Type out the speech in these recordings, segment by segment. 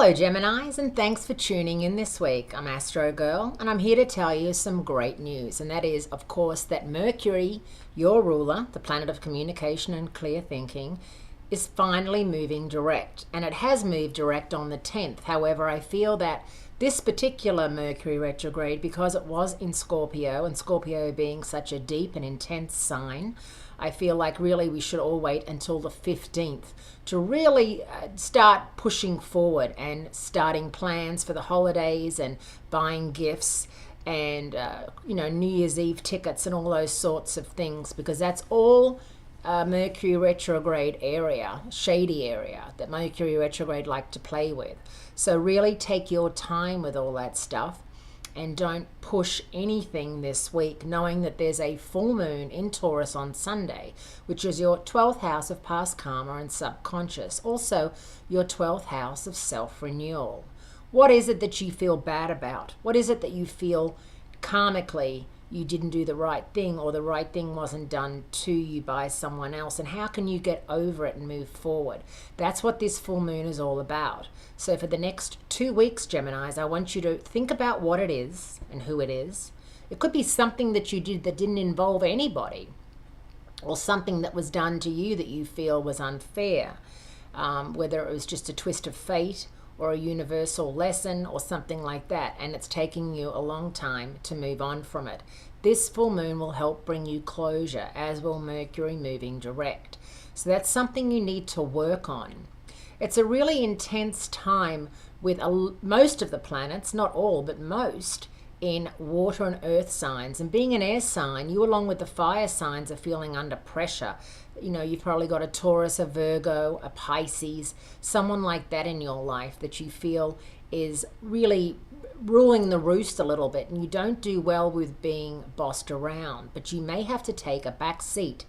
Hello Geminis, and thanks for tuning in this week. I'm Astrogirl, and I'm here to tell you some great news, and that is, of course, that Mercury, your ruler, the planet of communication and clear thinking, is finally moving direct, and it has moved direct on the 10th. However, I feel that this particular Mercury retrograde, because it was in Scorpio, and Scorpio being such a deep and intense sign, I feel like really we should all wait until the 15th to really start pushing forward and starting plans for the holidays and buying gifts and New Year's Eve tickets and all those sorts of things, because that's all Mercury retrograde area, shady area that Mercury retrograde like to play with. So really take your time with all that stuff and don't push anything this week, knowing that there's a full moon in Taurus on Sunday, which is your 12th house of past karma and subconscious, also your 12th house of self-renewal. What is it that you feel bad about? What is it that you feel karmically you didn't do the right thing, or the right thing wasn't done to you by someone else, and how can you get over it and move forward? That's what this full moon is all about. So for the next 2 weeks, Geminis, I want you to think about what it is and who it is. It could be something that you did that didn't involve anybody, or something that was done to you that you feel was unfair, whether it was just a twist of fate or a universal lesson or something like that, and it's taking you a long time to move on from it. This full moon will help bring you closure, as will Mercury moving direct. So that's something you need to work on. It's a really intense time with most of the planets, not all, but most, in water and earth signs. And being an air sign, you along with the fire signs are feeling under pressure. You've probably got a Taurus, a Virgo, a Pisces, someone like that in your life that you feel is really ruling the roost a little bit, and you don't do well with being bossed around. But you may have to take a back seat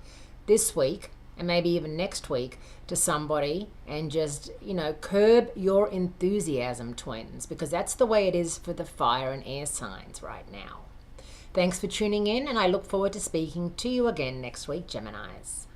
this week, and maybe even next week, to somebody and just, curb your enthusiasm, twins, because that's the way it is for the fire and air signs right now. Thanks for tuning in, and I look forward to speaking to you again next week, Geminis.